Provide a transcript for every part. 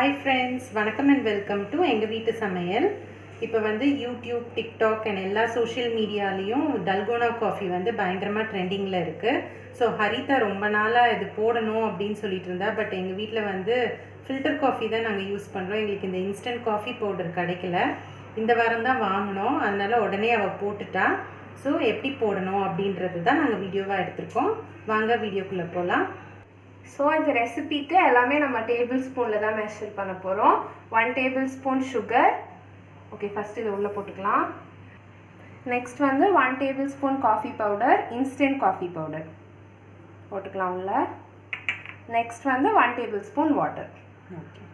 Hi friends, வணக்கம் and welcome to எங்கள் வீட்டு சமையல். இப்போ வந்து யூடியூப், டிக்டாக் அண்ட் எல்லா சோஷியல் மீடியாலேயும் டல்கோனா காஃபி வந்து பயங்கரமாக ட்ரெண்டிங்கில் இருக்குது. ஸோ ஹரிதா ரொம்ப நாளாக இது போடணும் அப்படின்னு சொல்லிட்டு இருந்தா. பட் எங்கள் வீட்டில் வந்து ஃபில்டர் காஃபி தான் நாங்கள் யூஸ் பண்ணுறோம். எங்களுக்கு இந்த இன்ஸ்டன்ட் காஃபி பவுடர் கிடைக்கல. இந்த வாரம் தான் வாங்கினோம். அதனால் உடனே அவள் போட்டுட்டா. ஸோ எப்படி போடணும் அப்படின்றது தான் நாங்கள் வீடியோவாக எடுத்திருக்கோம். வாங்க வீடியோக்குள்ளே போகலாம். ஸோ இந்த ரெசிபிக்கு எல்லாமே நம்ம டேபிள் ஸ்பூனில் தான் மெஷர் பண்ண போகிறோம். 1 table spoon sugar. Okay, first இதை உள்ளே போட்டுக்கலாம். நெக்ஸ்ட் வந்து 1 table spoon coffee powder, instant coffee powder போட்டுக்கலாம் உள்ள. நெக்ஸ்ட் வந்து 1 table spoon water. Okay,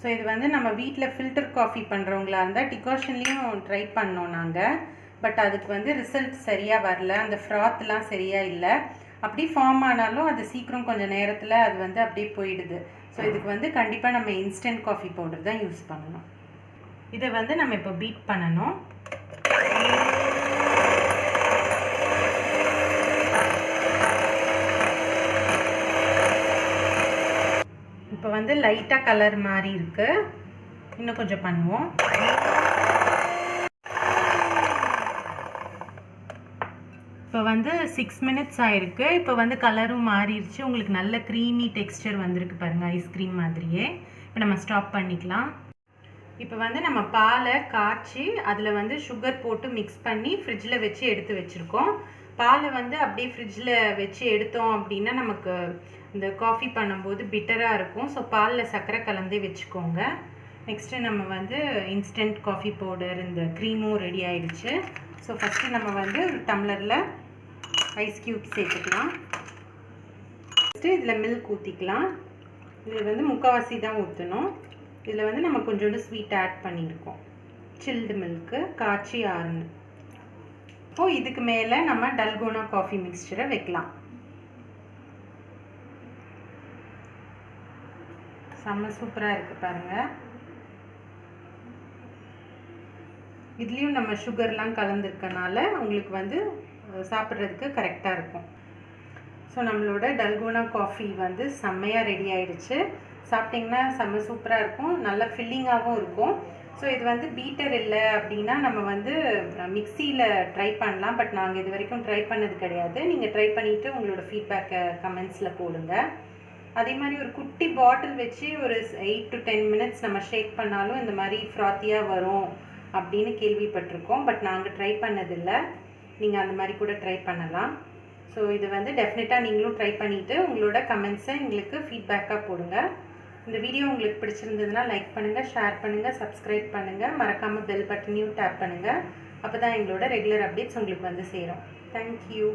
so இது வந்து நம்ம வீட்டில் ஃபில்டர் காஃபி பண்ணுறவங்களா இருந்தால் டிகாஷன்லேயும் ட்ரை பண்ணோம் நாங்கள். பட் அதுக்கு வந்து ரிசல்ட் சரியாக வரல. அந்த ஃப்ராத்லாம் சரியாக இல்லை. அப்படி ஃபார்ம் ஆனாலும் அது சீக்கிரம் கொஞ்சம் நேரத்தில் அது வந்து அப்படியே போயிடுது. ஸோ இதுக்கு வந்து கண்டிப்பாக நம்ம இன்ஸ்டன்ட் காஃபி பவுடர் தான் யூஸ் பண்ணணும். இதை வந்து நம்ம இப்போ பீட் பண்ணணும். இப்போ வந்து லைட்டாக கலர் மாதிரி இருக்குது. இன்னும் கொஞ்சம் பண்ணுவோம். இப்போ வந்து 6 மினிட்ஸ் ஆயிருக்கு. இப்போ வந்து கலரும் மாறிடுச்சு. உங்களுக்கு நல்ல க்ரீமி டெக்ஸ்டர் வந்திருக்கு பாருங்கள், ஐஸ்கிரீம் மாதிரியே. இப்போ நம்ம ஸ்டாப் பண்ணிக்கலாம். இப்போ வந்து நம்ம பாலை காய்ச்சி அதில் வந்து சுகர் போட்டு மிக்ஸ் பண்ணி ஃப்ரிட்ஜில் வச்சு எடுத்து வச்சுருக்கோம். பாலை வந்து அப்படியே ஃப்ரிட்ஜில் வச்சு எடுத்தோம் அப்படின்னா நமக்கு இந்த காஃபி பண்ணும்போது பிட்டராக இருக்கும். ஸோ பாலில் சர்க்கரை கலந்தே வச்சுக்கோங்க. நெக்ஸ்ட்டு நம்ம வந்து இன்ஸ்டன்ட் காஃபி பவுடர், இந்த க்ரீமும் ரெடி ஆகிடுச்சு. ஸோ ஃபஸ்ட்டு நம்ம வந்து ஒரு டம்ளரில் ஐஸ் க்யூப் சேர்த்துக்கலாம். ஃபஸ்ட்டு இதில் மில்க் ஊற்றிக்கலாம். இதில் வந்து முக்கால்வாசி தான் ஊற்றணும். இதில் வந்து நம்ம கொஞ்சோண்டு ஸ்வீட் ஆட் பண்ணியிருக்கோம். சில்டு மில்க்கு காய்ச்சி ஆறுன்னு. இப்போது இதுக்கு மேலே நம்ம டல்கோனா காஃபி மிக்ஸ்சரை வைக்கலாம். செம்ம சூப்பராக இருக்குது பாருங்கள். இதுலேயும் நம்ம சுகர்லாம் கலந்துருக்கனால உங்களுக்கு வந்து சாப்பிட்றதுக்கு கரெக்டாக இருக்கும். ஸோ நம்மளோட டல்கோனா காஃபி வந்து செம்மையாக ரெடி ஆகிடுச்சு. சாப்பிட்டிங்கன்னா செம்ம சூப்பராக இருக்கும். நல்லா ஃபில்லிங்காகவும் இருக்கும். ஸோ இது வந்து பீட்டர் இல்லை அப்படின்னா நம்ம வந்து மிக்சியில் ட்ரை பண்ணலாம். பட் நாங்கள் இது வரைக்கும் ட்ரை பண்ணது கிடையாது. நீங்கள் ட்ரை பண்ணிவிட்டு உங்களோட ஃபீட்பேக்கை கமெண்ட்ஸில் போடுங்க. அதே மாதிரி ஒரு குட்டி பாட்டில் வச்சு ஒரு 8 to 10 மினிட்ஸ் நம்ம ஷேக் பண்ணாலும் இந்த மாதிரி ஃப்ராத்தியாக வரும் அப்படின்னு கேள்விப்பட்டிருக்கோம். பட் நாங்கள் ட்ரை பண்ணதில்லை. நீங்கள் அந்த மாதிரி கூட ட்ரை பண்ணலாம். ஸோ இது வந்து டெஃபினட்டாக நீங்களும் ட்ரை பண்ணிவிட்டு உங்களோட கமெண்ட்ஸை எங்களுக்கு ஃபீட்பேக்காக போடுங்க. இந்த வீடியோ உங்களுக்கு பிடிச்சிருந்ததுன்னா லைக் பண்ணுங்கள், ஷேர் பண்ணுங்கள், சப்ஸ்கிரைப் பண்ணுங்கள். மறக்காமல் பெல் பட்டனையும் டேப் பண்ணுங்கள். அப்போ தான் எங்களோட ரெகுலர் அப்டேட்ஸ் உங்களுக்கு வந்து சேரும். தேங்க்யூ.